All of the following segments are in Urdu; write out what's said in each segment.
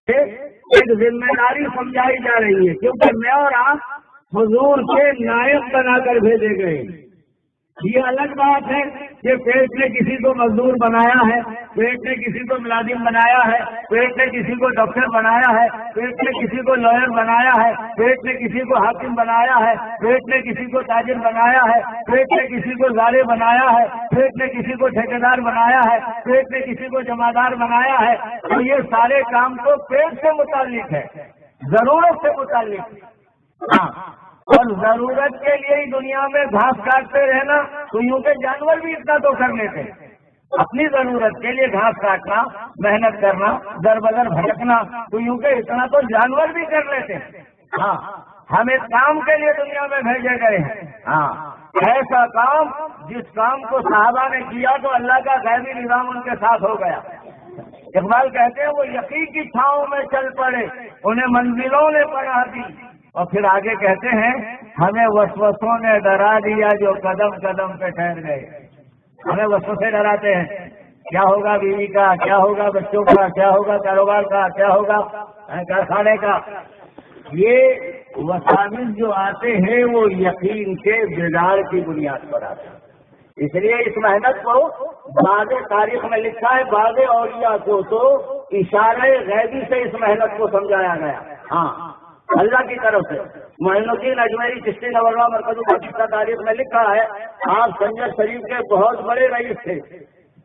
ایک ذمہ داری سمجھائی جا رہی ہے، کیونکہ میں اور آپ حضور کے نائب بنا کر بھیجے گئے۔ یہ الگ بات ہے کہ پیٹ نے کسی کو مزدور بنایا ہے، پیٹ نے کسی کو ملازم بنایا ہے، پیٹ نے کسی کو ڈاکٹر بنایا ہے، پیٹ نے کسی کو لائر بنایا ہے، پیٹ نے کسی کو حاکم بنایا ہے، پیٹ نے کسی کو تاجر بنایا ہے، پیٹ نے کسی کو زارع بنایا ہے، پیٹ نے کسی کو ٹھیکیدار بنایا ہے، پیٹ نے کسی کو جمعدار بنایا ہے۔ تو یہ سارے کام تو پیٹ سے متعلق ہے، ضرورت سے متعلق ہے۔ ہاں، اور ضرورت کے لیے ہی دنیا میں گھاس کاٹتے رہنا، تو یوں کہ جانور بھی اتنا تو کر لیتے، اپنی ضرورت کے لیے گھاس کاٹنا، محنت کرنا، در بدر بھٹکنا، تو یوں کہ اتنا تو جانور بھی کر لیتے۔ ہاں، ہم اس کام کے لیے دنیا میں بھیجے گئے ہیں۔ ہاں، ایسا کام جس کام کو صحابہ نے کیا تو اللہ کا غیبی نظام ان کے ساتھ ہو گیا۔ اقبال کہتے ہیں وہ یقین کی چھاؤں میں چل پڑے، انہیں منزلوں نے پناہ دی۔ اور پھر آگے کہتے ہیں ہمیں وسوسوں نے ڈرا دیا جو قدم قدم پہ ٹھہر گئے۔ ہمیں وسوسے ڈراتے ہیں، کیا ہوگا بیوی کا، کیا ہوگا بچوں کا، کیا ہوگا کاروبار کا، کیا ہوگا کارخانے کا۔ یہ وساوس جو آتے ہیں وہ یقین کے بگاڑ کی بنیاد پر آتے ہیں۔ اس لیے اس محنت کو بعض تاریخ میں لکھا ہے، بعض اولیاء کو تو اشارہ غیبی سے اس محنت کو سمجھایا گیا۔ ہاں، اللہ کی طرف سے۔ معین الدین اجمیری چشتی نورہ مرکز پاکستان تاریخ میں لکھا ہے، آپ سنجر شریف کے بہت بڑے رئیس تھے،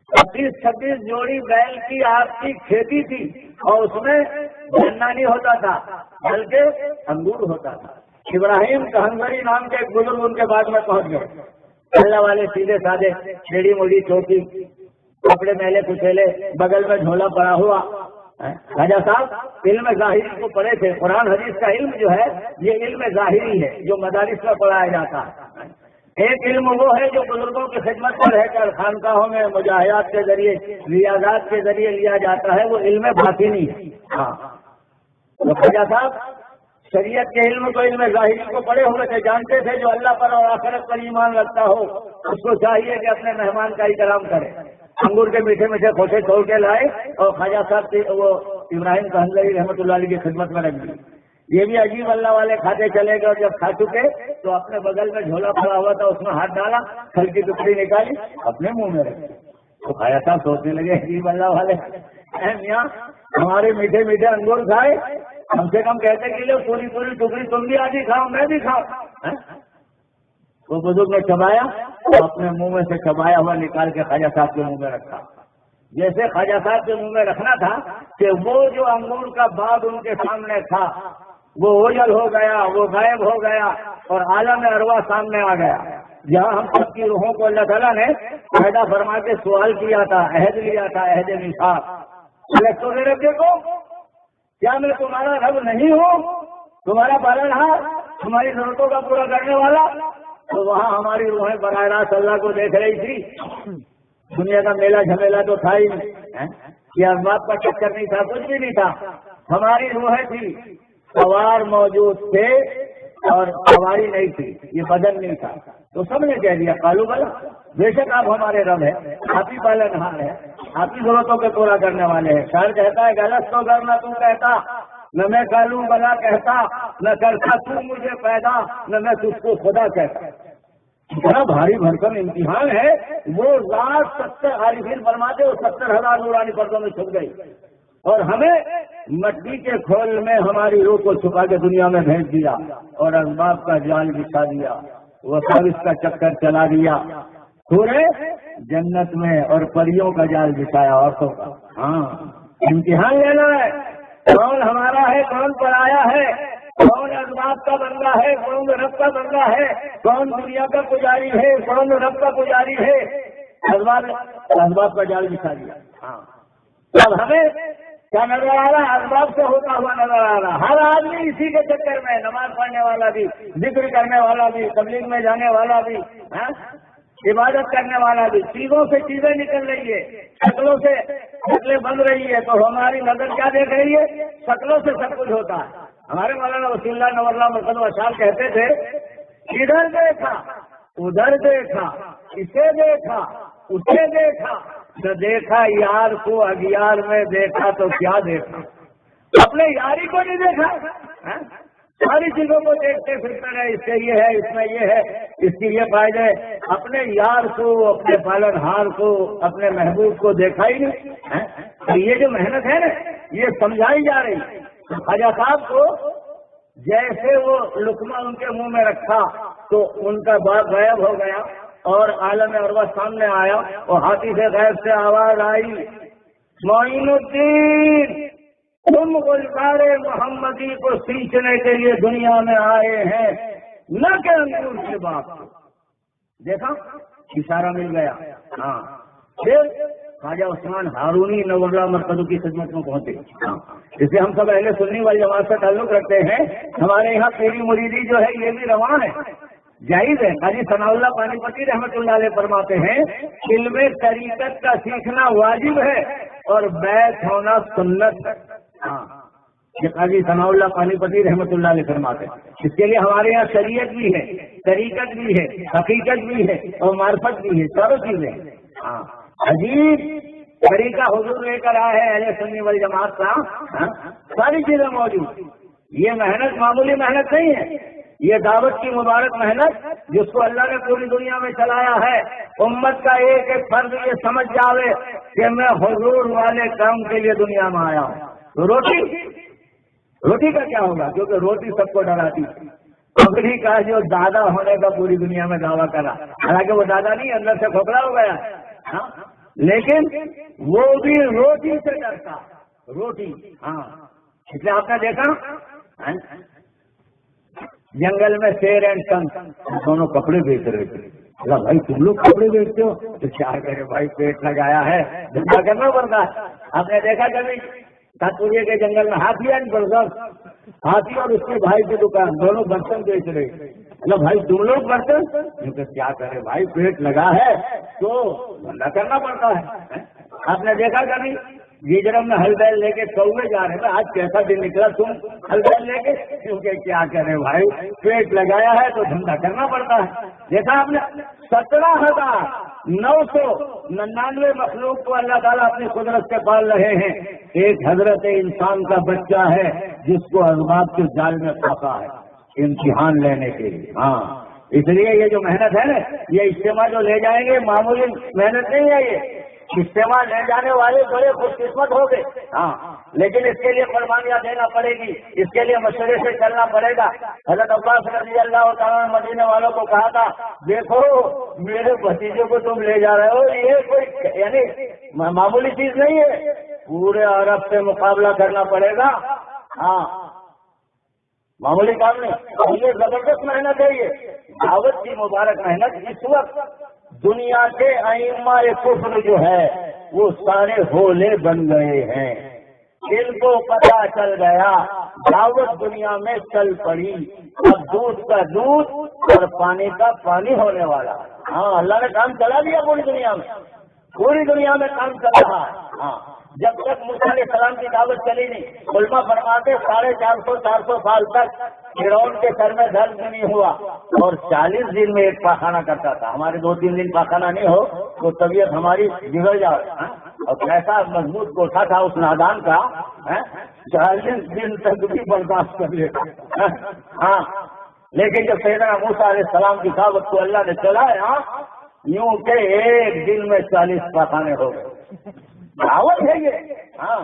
25-26 جوڑی بیل کی آپ کی کھیتی تھی، اور اس میں گنا نہیں ہوتا تھا بلکہ انگور ہوتا تھا۔ ابراہیم کہنگری نام کے ایک بزرگ ان کے بعد میں پہنچ گئے، اللہ والے سیدھے سادے، ٹیڑھی موڑی چوٹی، کپڑے میلے کچیلے، بغل میں جھولا پڑا ہوا۔ راجا صاحب علم ظاہری کو پڑھے تھے، قرآن حدیث کا علم جو ہے یہ علم ظاہری ہے جو مدارس میں پڑھایا جاتا ہے۔ ایک علم وہ ہے جو بزرگوں کی خدمت میں رہ کر خانقاہوں میں مجاہدات کے ذریعے، ریاضات کے ذریعے لیا جاتا ہے، وہ علم باطنی ہے۔ ہاں، تو راجا صاحب شریعت کے علم کو، علم ظاہری کو پڑھے ہوئے تھے، جانتے تھے جو اللہ پر اور آخرت پر ایمان رکھتا ہو اس کو چاہیے کہ اپنے مہمان کا احترام کرے۔ انگور کے میٹھے میٹھے کھوٹے توڑ کے لائے اور خواجہ صاحب کی وہ ابراہیم کہنگری رحمۃ اللہ علیہ کی خدمت میں رکھ دی۔ یہ بھی عجیب، اللہ والے کھاتے چلے گئے، اور جب کھا چکے تو اپنے بغل میں جھولا پڑا ہوا تھا اس میں ہاتھ ڈالا، پھل کی ٹکڑی نکالی، اپنے منہ میں رکھی۔ تو خواجہ صاحب سوچنے لگے عجیب اللہ والے، اے میاں ہمارے میٹھے میٹھے انگور کھائے، کم سے کم کہتے کہ لو پوری پوری ٹکڑی تم بھی آدھی کھاؤ میں بھی کھاؤں۔ وہ بزرگ نے چبایا، اپنے منہ میں سے چبایا ہوا نکال کے خواجہ صاحب کے منہ میں رکھا۔ جیسے خواجہ صاحب کے منہ میں رکھنا تھا کہ وہ جو انگور کا باغ ان کے سامنے تھا وہ اوجل ہو گیا، وہ غائب ہو گیا، اور عالم ارواح سامنے آ گیا، جہاں ہم سب کی روحوں کو اللہ تعالیٰ نے پیدا فرما کے سوال کیا تھا، عہد لیا تھا، عہد میثاق۔ تو میرے دیکھو کیا میں تمہارا رب نہیں ہوں، تمہارا پالنہار، تمہاری ضرورتوں کا پورا کرنے والا؟ تو وہاں ہماری روحیں براہ راست اللہ کو دیکھ رہی تھی۔ دنیا کا میلہ جھمیلا تو تھا ہی نہیں، یہ اسباب کا چکر نہیں تھا، کچھ بھی نہیں تھا، ہماری روحیں تھی، سوار موجود تھے اور سواری نہیں تھی، یہ بدن نہیں تھا۔ تو سب نے کہہ دیا قالو بلا، بے شک آپ ہمارے رب ہیں، آپ ہی پالنہار ہیں، آپ ہی ضرورتوں کو پورا کرنے والے ہیں۔ شاعر کہتا ہے غلط تو کرنا تو کہتا، نہ میں قالو بلا کہتا، نہ کرتا تو مجھے پیدا، نہ میں تجھ کو خدا کہتا۔ اتنا بھاری بھرکم امتحان ہے، وہ ذات 70 عارفین فرماتے وہ 70,000 نورانی پردوں میں چھپ گئی، اور ہمیں مٹی کے کھول میں ہماری روح کو چھپا کے دنیا میں بھیج دیا، اور اسباب کا جال بچھا دیا، وساوس کا چکر چلا دیا، پورے جنت میں اور پریوں کا جال بچھایا عورتوں کا۔ ہاں، امتحان لینا ہے، کون ہمارا ہے کون پرایا ہے، کون اسباب کا بندہ ہے کون رب کا بندہ ہے، کون دنیا کا پجاری ہے کون رب کا پجاری ہے۔ اسباب کا جال بچھا دیا۔ ہاں، اب ہمیں کیا نظر آ رہا ہے؟ اسباب سے ہوتا ہوا نظر آ رہا، ہر آدمی اسی کے چکر میں، نماز پڑھنے والا بھی، ذکر کرنے والا بھی، تبلیغ میں جانے والا بھی، عبادت کرنے والا بھی، چیزوں سے چیزیں نکل رہی ہے، شکلوں سے شکلیں بن رہی ہے، تو ہماری نظر کیا دیکھ رہی ہے؟ شکلوں سے سب کچھ ہوتا ہے۔ ہمارے مولانا وسیع اللہ نور اللہ مرکز اشعار کہتے تھے ادھر دیکھا ادھر دیکھا، اسے دیکھا اسے دیکھا، نہ دیکھا یار کو اگیار میں، دیکھا تو کیا دیکھا۔ اپنے یاری کو نہیں دیکھا، ساری چیزوں کو دیکھتے پھرتے رہے، اس سے یہ ہے، اس میں یہ ہے، اس کی یہ فائدے، اپنے یار کو، اپنے پالن ہار کو، اپنے محبوب کو دیکھا ہی نہیں۔ تو یہ جو محنت ہے نا، یہ سمجھائی جا رہی۔ خواجہ صاحب کو جیسے وہ لقمہ ان کے منہ میں رکھا تو ان کا باپ غائب ہو گیا اور عالم عروہ سامنے آیا اور ہاتھی سے غیب سے آواز آئی، معین الدین، تم گلزار محمدی کو سینچنے کے لیے دنیا میں آئے ہیں، نہ کہ انگور کے باپ کو۔ دیکھا، اشارہ مل گیا۔ ہاں، پھر خواجہ عثمان ہارونی نور اللہ مرکزوں کی خدمت میں پہنچے۔ جسے ہم سب اہل سنی والی جماعت سے تعلق رکھتے ہیں، ہمارے یہاں پیری مریدی جو ہے یہ بھی رواں ہے، جائز ہے۔ حاجی ثناء اللہ پانی پتی رحمۃ اللہ علیہ فرماتے ہیں، علم طریقت کا سیکھنا واجب ہے اور بیعت ہونا سنت ہے۔ ہاں، یہ قاضی ثناء اللہ پانی پتی رحمۃ اللہ علیہ فرماتے ہیں۔ اس کے لیے ہمارے یہاں شریعت بھی ہے، طریقت بھی ہے، حقیقت بھی ہے اور معرفت بھی ہے، چاروں چیزیں۔ ہاں، عجیب طریقہ حضور لے کر آئے ہیں اہل سنی والجماعت کا، ساری چیزیں موجود۔ یہ محنت معمولی محنت نہیں ہے، یہ دعوت کی مبارک محنت جس کو اللہ نے پوری دنیا میں چلایا ہے۔ امت کا ایک ایک فرد یہ سمجھ جاوے کہ میں حضور والے کام کے لیے دنیا میں آیا ہوں۔ تو روٹی کا کیا ہوگا؟ کیونکہ روٹی سب کو ڈراتی ہے۔ کھوپڑی کا جو دادا ہونے کا پوری دنیا میں دعویٰ کرا، حالانکہ وہ دادا نہیں، اندر سے کھوپڑا ہو گیا، لیکن وہ بھی روٹی سے ڈرتا، روٹی۔ ہاں، اس لیے آپ نے دیکھا جنگل میں شیر اینڈ کنگ دونوں کپڑے بیچ رہے تھے۔ بھائی تم لوگ کپڑے بیچتے ہو تو کیا کرے بھائی، پیٹ لگایا ہے، دھندا کرنا پڑتا ہے۔ آپ نے دیکھا کبھی ساتپوریہ کے جنگل میں ہاتھی اینڈ برگر، ہاتھی اور اس کے بھائی کی دکان، دونوں برتن بیچ رہے۔ بھائی تم لوگ برتن، کیونکہ کیا کرے بھائی، پیٹ لگا ہے تو دھندا کرنا پڑتا ہے۔ آپ نے دیکھا کبھی گیجرم میں ہل بیل لے کے کوے جا رہے ہیں، آج کیسا دن نکلا تم ہل بیل لے کے، کیونکہ کیا کرے بھائی، پیٹ لگایا ہے تو دھندا کرنا پڑتا ہے۔ دیکھا آپ نے 17,999 مخلوق کو اللہ تعالیٰ اپنی قدرت سے پال رہے ہیں، ایک حضرت انسان کا بچہ ہے جس کو اسباب کے جال میں پھنسا ہے امتحان لینے کے لیے۔ ہاں، اس لیے یہ جو محنت ہے نا، یہ اجتماع جو لے جائیں گے معمولی محنت نہیں ہے، یہ اجتماع لے جانے والے بڑے خوش قسمت ہو گئے۔ ہاں، لیکن اس کے لیے قربانیاں دینا پڑے گی، اس کے لیے مشورے سے چلنا پڑے گا۔ حضرت عباس رضی اللہ تعالیٰ نے مدینے والوں کو کہا تھا، دیکھو میرے بھتیجے کو تم لے جا رہے ہو، یہ کوئی یعنی معمولی چیز نہیں ہے، پورے عرب سے مقابلہ کرنا پڑے گا۔ ہاں، معمولی کام نہیں، یہ زبردست محنت ہے۔ یہ دعوت کی مبارک محنت اس وقت دنیا کے ائمہ کفر جو ہے وہ سارے ہولے بن گئے ہیں، ان کو پتہ چل گیا، دعوت دنیا میں چل پڑی، اب دودھ کا دودھ اور پانی کا پانی ہونے والا۔ ہاں، اللہ نے کام چلا دیا پوری دنیا میں، پوری دنیا میں کام چل رہا ہے۔ ہاں، جب تک موسیٰ علیہ السلام کی دعوت چلی نہیں، علماء فرماتے 450 سال تک فرعون کے سر میں درد نہیں ہوا اور 40 دن میں ایک پاخانہ کرتا تھا۔ ہمارے 2-3 دن پاخانہ نہیں ہو تو طبیعت ہماری بگڑ جائے، اور کیسا مضبوط کوٹھا تھا اس نادان کا، 40 دن تک بھی برداشت کر لیتا۔ ہاں، لیکن جب سیدنا موسیٰ علیہ السلام کی دعوت کو اللہ نے چلایا، یوں کہ ایک دن میں 40 پاخانے ہو گئے۔ دعوت ہے یہ۔ ہاں،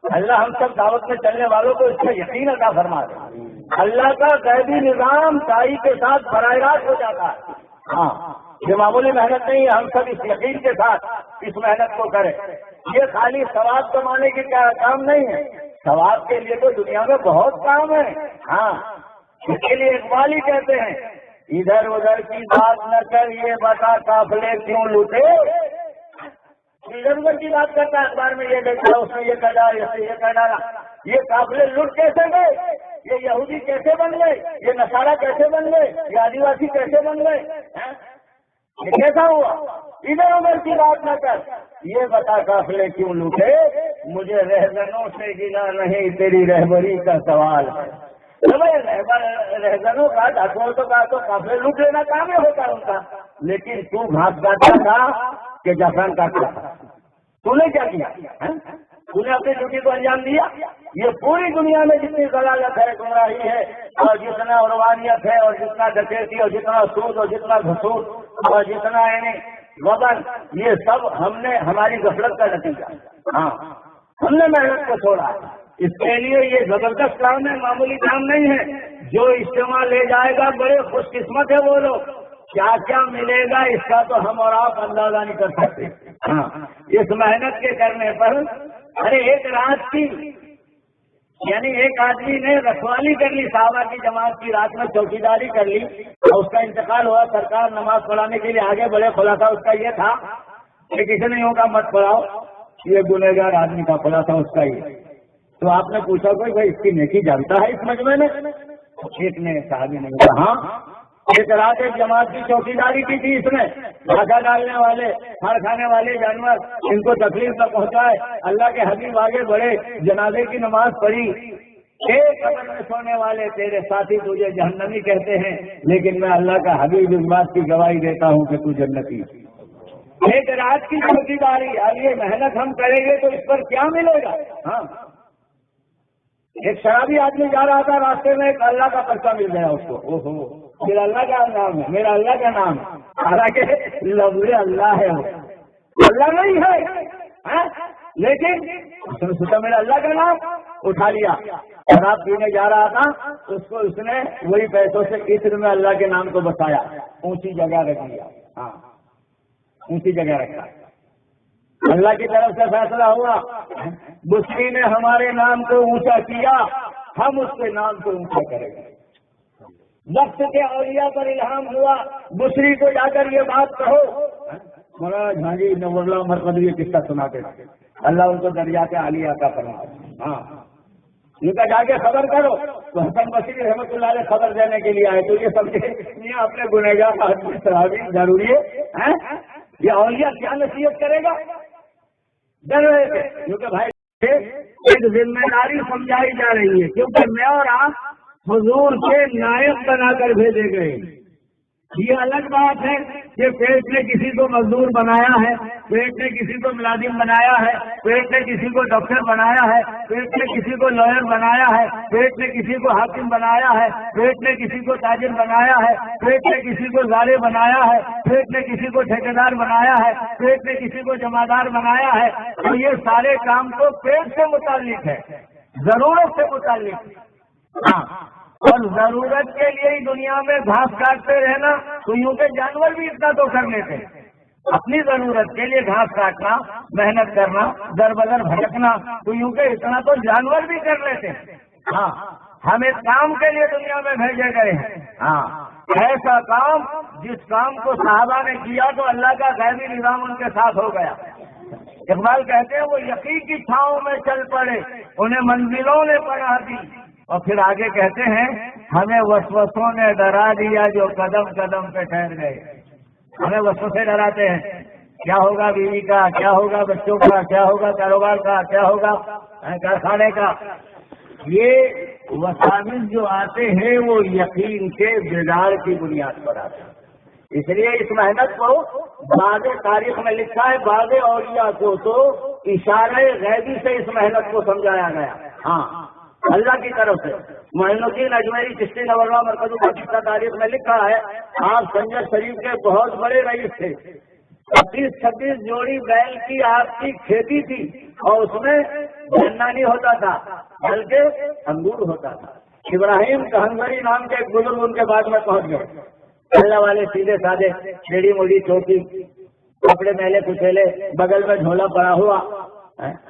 اللہ ہم سب دعوت میں چلنے والوں کو اس کا یقین عطا فرما دے۔ اللہ کا غیبی نظام دائی کے ساتھ براہ راست ہو جاتا ہے۔ ہاں، یہ معمولی محنت نہیں ہے، ہم سب اس یقین کے ساتھ اس محنت کو کریں۔ یہ خالی ثواب کمانے کی کام نہیں ہے، ثواب کے لیے تو دنیا میں بہت کام ہے۔ ہاں، اس کے لیے اقبال ہی کہتے ہیں، ادھر ادھر کی بات نہ کر، یہ بتا قافلے کیوں لوٹے۔ ادھر ادھر کی بات کرتا ہے، اخبار میں یہ دیکھا، اس نے یہ کر ڈالا، اس نے یہ کر ڈالا۔ یہ قافلے لٹ کیسے گئے، یہ یہودی کیسے بن گئے، یہ نصارہ کیسے بن گئے، یہ آدیواسی کیسے بن گئے، یہ کیسا ہوا؟ ادھر ادھر کی بات نہ کر، یہ بتا قافلے کیوں لوٹے۔ مجھے رہزنوں سے گلا نہیں، تیری رہبری کا سوال ہے۔ رہزنوں کا حکومتوں کا تو قافلے لوٹ لینا کام ہی ہوتا ہے ان کا، لیکن تو گھاس کاٹا تھا کہ جفران کاٹا تھا، تو نے کیا کیا؟ تو نے اپنی ڈیوٹی کو انجام دیا؟ یہ پوری دنیا میں جتنی ضلالت ہے، گمراہی ہے، اور جتنا روحانیت ہے، اور جتنا ڈکیتی، اور جتنا سود، اور جتنا گھسوٹ، اور جتنا یعنی وبر، یہ سب ہم نے ہماری غفلت کا نتیجہ۔ ہاں، ہم نے محنت کو چھوڑا ہے۔ اس کے لیے یہ زبردست کام ہے، معمولی کام نہیں ہے۔ جو اجتماع لے جائے گا بڑے خوش قسمت ہے وہ لوگ۔ کیا کیا ملے گا اس کا تو ہم اور آپ اندازہ نہیں کر سکتے۔ ہاں، اس محنت کے کرنے پر ارے ایک رات کی یعنی ایک آدمی نے رکھوالی کر لی، صحابہ کی جماعت کی، رات میں چوکی داری کر لی، اور اس کا انتقال ہوا، سرکار نماز پڑھانے کے لیے آگے بڑے، خلاصہ اس کا یہ تھا کہ کسی نے یوں کا مت پڑھاؤ، یہ گنہگار آدمی کا خلاصہ اس کا ہی۔ تو آپ نے پوچھا کوئی بھائی اس کی نیکی جانتا ہے اس مجمع میں؟ ایک نے صحابی نے کہا ہاں، ایک رات ایک جماعت کی چوکی داری کی تھی اس نے، بھاگا ڈالنے والے، ہر کھانے والے جانور ان کو تکلیف نہ پہنچائے، اللہ کے حبیب آگے بڑھے، جنازے کی نماز پڑھی۔ ایک قبر میں سونے والے تیرے ساتھی تجھے جہنمی کہتے ہیں، لیکن میں اللہ کا حبیب اس بات کی گواہی دیتا ہوں کہ تو جنتی۔ ایک رات کی چوکی داری، اب یہ محنت ہم کریں گے تو اس پر کیا ملے گا؟ ہاں، ایک شرابی آدمی جا رہا تھا، راستے میں ایک اللہ کا پرچہ مل گیا اس کو، اوہو میرا اللہ کا نام ہے، میرا اللہ کا نام ہے، حالانکہ لفظ اللہ ہے، وہ اللہ نہیں ہے، لیکن اس نے سوچا میرا اللہ کا نام، اٹھا لیا۔ شراب پینے جا رہا تھا، اس کو اس نے وہی پیسوں سے عطر میں اللہ کے نام کو بسایا، اونچی جگہ رکھ دیا۔ ہاں، اونچی جگہ رکھا۔ اللہ کی طرف سے فیصلہ ہوا، بسری نے ہمارے نام کو اونچا کیا، ہم اس کے نام کو اونچا کریں گے۔ وقت کے اولیاء پر الہام ہوا، بسری کو جا کر یہ بات کہو۔ مہاراج ہاں جی، نور اللہ عمر قدری یہ قصہ سناتے تھے، اللہ ان کو دریات عالیہ عطا فرمائے۔ ہاں، ان کا جا کے خبر کرو، تو حسن بصری رحمۃ اللہ علیہ خبر دینے کے لیے آئے، تو یہ سمجھے یہ اپنے گنہگار آدمی صحابی ضروری ہے، یہ اولیاء کیا نصیحت کرے گا؟ ڈر رہے تھے، کیونکہ بھائی ایک ذمہ داری سمجھائی جا رہی ہے، کیونکہ میں اور آپ حضور کے نائب بنا کر بھیجے گئے۔ یہ الگ بات ہے کہ پیٹ نے کسی کو مزدور بنایا ہے، پیٹ نے کسی کو ملازم بنایا ہے، پیٹ نے کسی کو ڈاکٹر بنایا ہے، پیٹ نے کسی کو لائر بنایا ہے، پیٹ نے کسی کو حاکم بنایا ہے، پیٹ نے کسی کو تاجر بنایا ہے، پیٹ نے کسی کو زارع بنایا ہے، پیٹ نے کسی کو ٹھیکیدار بنایا ہے، پیٹ نے کسی کو جمعدار بنایا ہے۔ تو یہ سارے کام تو پیٹ سے متعلق ہے، ضرورت سے متعلق ہے۔ ہاں، اور ضرورت کے لیے ہی دنیا میں گھاس کاٹتے رہنا، تو یوں کہ جانور بھی اتنا تو کر لیتے، اپنی ضرورت کے لیے گھاس کاٹنا، محنت کرنا، در بدر بھٹکنا، تو یوں کہ اتنا تو جانور بھی کر لیتے۔ ہاں، ہم اس کام کے لیے دنیا میں بھیجے گئے ہیں۔ ہاں، ایسا کام جس کام کو صحابہ نے کیا تو اللہ کا غیبی نظام ان کے ساتھ ہو گیا۔ اقبال کہتے ہیں وہ یقین کی چھاؤں میں چل پڑے، انہیں منزلوں نے پناہ دی، اور پھر آگے کہتے ہیں ہمیں وسوسوں نے ڈرا دیا جو قدم قدم پہ ٹھہر گئے۔ ہمیں وسوسے ڈراتے ہیں، کیا ہوگا بیوی کا، کیا ہوگا بچوں کا، کیا ہوگا کاروبار کا، کیا ہوگا کارخانے کا۔ یہ وساوس جو آتے ہیں وہ یقین کے بگاڑ کی بنیاد پر آتے ہیں۔ اس لیے اس محنت کو بعض تاریخ میں لکھا ہے، بعض اولیاء کو تو اشارہ غیبی سے اس محنت کو سمجھایا گیا۔ ہاں، اللہ کی طرف سے۔ معین الدین اجمیری چشتی نور اللہ مرکزی کا قصہ تاریخ میں لکھا ہے، آپ سنجر شریف کے بہت بڑے رئیس تھے، 25-26 جوڑی بیل کی آپ کی کھیتی تھی، اور اس میں گنا نہیں ہوتا تھا بلکہ انگور ہوتا تھا۔ ابراہیم کہنگری نام کے ایک بزرگ ان کے بعد میں پہنچ گئے، اللہ والے سیدھے سادے، ٹیڑھی موڑی چوکی، کپڑے میلے کچیلے، بغل میں جھولا پڑا ہوا۔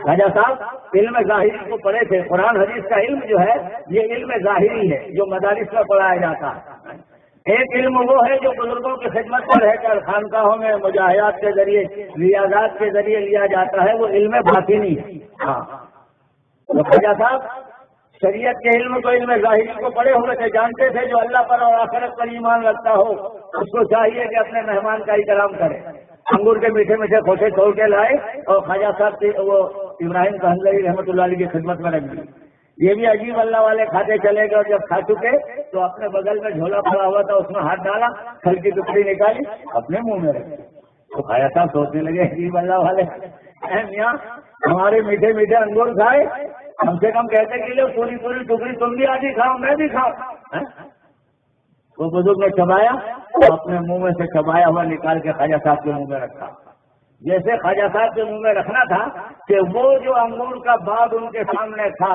راجا صاحب علم ظاہری کو پڑھے تھے، قرآن حدیث کا علم جو ہے یہ علم ظاہری ہے جو مدارس میں پڑھایا جاتا ہے۔ ایک علم وہ ہے جو بزرگوں کی خدمت میں رہ کر خانقاہوں میں مجاہدات کے ذریعے، ریاضات کے ذریعے لیا جاتا ہے، وہ علم باطنی ہے۔ ہاں، تو راجا صاحب شریعت کے علم کو، علم ظاہری کو پڑھے ہوئے تھے، جانتے تھے جو اللہ پر اور آخرت پر ایمان رکھتا ہو اس کو چاہیے کہ اپنے مہمان کا احترام کرے۔ انگور کے میٹھے میٹھے کھوسے توڑ کے لائے اور خواجہ صاحب کی وہ ابراہیم کہنگری رحمۃ اللہ علیہ کی خدمت میں رکھ دی۔ یہ بھی عجیب، اللہ والے کھاتے چلے گئے، اور جب کھا چکے تو اپنے بغل میں جھولا پڑا ہوا تھا اس میں ہاتھ ڈالا، پھل کی ٹکڑی نکالی، اپنے منہ میں رکھی۔ تو خواجہ صاحب سوچنے لگے عجیب اللہ والے، میاں ہمارے میٹھے میٹھے انگور کھائے، کم سے کم کہتے کہ لو پوری پوری ٹکڑی تم بھی آدھی کھاؤ میں بھی کھاؤں. وہ بزرگ نے چبایا، اپنے منہ میں سے چبایا ہوا نکال کے خواجہ صاحب کے منہ میں رکھا. جیسے خواجہ صاحب کے منہ میں رکھنا تھا کہ وہ جو انگور کا باغ ان کے سامنے تھا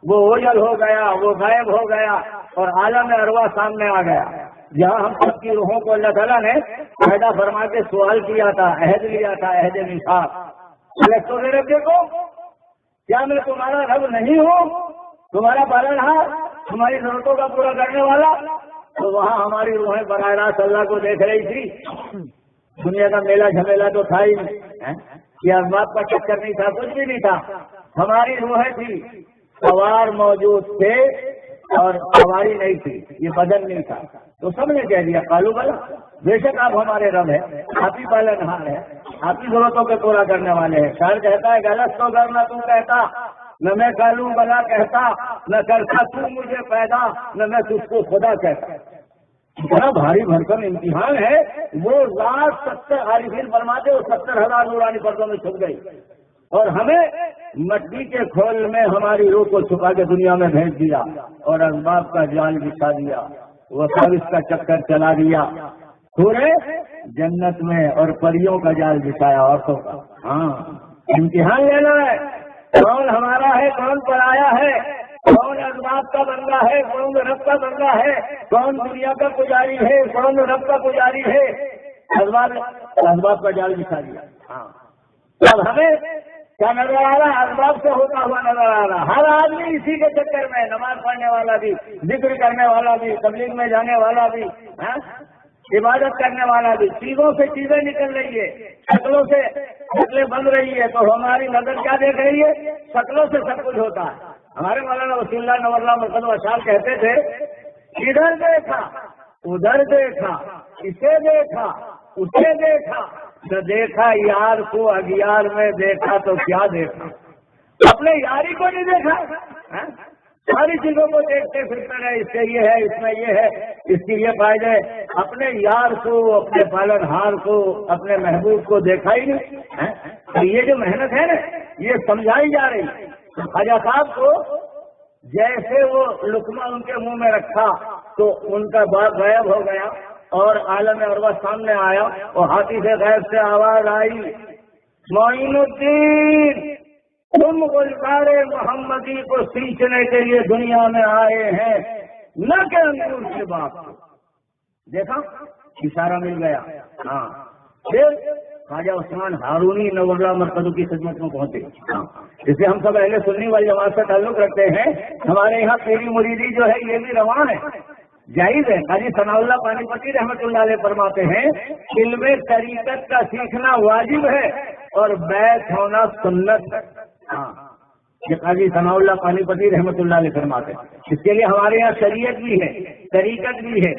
وہ اوجل ہو گیا، وہ غائب ہو گیا اور عالم ارواح سامنے آ گیا. جہاں ہم سب کی روحوں کو اللہ تعالیٰ نے پیدا فرما کے سوال کیا تھا، عہد لیا تھا، عہد میثاق. تو میرے دیکھو کیا میں تمہارا رب نہیں ہوں، تمہارا پالنہار، تمہاری ضرورتوں کا پورا کرنے والا؟ تو وہاں ہماری روحیں براہ راست اللہ کو دیکھ رہی تھی. دنیا کا میلہ جھمیلا تو تھا ہی نہیں، یہ اسباب کا چکر نہیں تھا، کچھ بھی نہیں تھا. ہماری روحیں تھی، سوار موجود تھے اور سواری نہیں تھی، یہ بدن نہیں تھا. تو سب نے کہہ دیا کالو بلا، بے شک آپ ہمارے رب ہیں، آپ ہی پالنہار ہیں، آپ ہی ضرورتوں کے پورا کرنے والے ہیں. شاعر کہتا ہے غلط تو گر نہ تم کہتا، نہ میں کالو بلا کہتا، نہ کرتا تو مجھے پیدا، نہ میں تجھ کو خدا کہتا. اتنا بھاری بھرکم امتحان ہے. وہ ذات 70 عارفین فرماتے وہ 70,000 نورانی پردوں میں چھپ گئی اور ہمیں مٹی کے کھول میں ہماری روح کو چھپا کے دنیا میں بھیج دیا اور اسباب کا جال بچھا دیا، وہ سروس کا چکر چلا دیا. پورے جنت میں اور پریوں کا جال بچھایا عورتوں کا. ہاں امتحان لینا ہے، کون ہمارا ہے کون پرایا ہے، کون اسباب کا بندہ ہے کون رب کا بندہ ہے، کون دنیا کا پجاری ہے کون رب کا پجاری ہے. اسباب کا جال بچھا دیا. ہاں اب ہمیں کیا نظر آ رہا ہے؟ اسباب سے ہوتا ہوا نظر آ رہا. ہر آدمی اسی کے چکر میں، نماز پڑھنے والا بھی، ذکر کرنے والا بھی، تبلیغ میں جانے والا بھی، عبادت کرنے والا بھی. چیزوں سے چیزیں نکل رہی ہے، شکلوں سے شکلیں بن رہی ہے. تو ہماری نظر کیا دیکھ رہی ہے؟ شکلوں سے سب کچھ ہوتا ہے. ہمارے مولانا وسیع اللہ نور اللہ مرکز اشعار کہتے تھے ادھر دیکھا ادھر دیکھا، اسے دیکھا اسے دیکھا، نہ دیکھا یار کو اگیار میں دیکھا تو کیا دیکھا. اپنے یاری کو نہیں دیکھا، ساری چیزوں کو دیکھتے پھرتے رہے، اس سے یہ ہے، اس میں یہ ہے، اس کی یہ فائدے. اپنے یار کو، اپنے پالنہار کو، اپنے محبوب کو دیکھا ہی نہیں. تو یہ جو محنت ہے نا یہ سمجھائی جا رہی. خواجہ صاحب کو جیسے وہ لقمہ ان کے منہ میں رکھا تو ان کا باپ غائب ہو گیا اور عالم ارواح سامنے آیا اور ہاتھی سے غیب سے آواز آئی معین الدین تم گلزار محمدی کو سینچنے کے لیے دنیا میں آئے ہیں، نہ کہ انگور کے باپ. دیکھا اشارہ مل گیا. ہاں پھر خواجہ عثمان ہارونی نور اللہ مرکز کی خدمت میں پہنچے. جسے ہم سب اہل سنی والی جماعت سے تعلق رکھتے ہیں. ہمارے یہاں پیری مریدی جو ہے یہ بھی رواں ہے، جائز ہے. قاضی ثناء اللہ پانی پتی رحمۃ اللہ علیہ فرماتے ہیں علم طریقت کا سیکھنا واجب ہے اور بیعت ہونا سنت ہے. ہاں یہ قاضی ثناء اللہ پانی پتی رحمۃ اللہ علیہ فرماتے ہیں. اس کے لیے ہمارے یہاں شریعت بھی ہے، طریقت بھی ہے.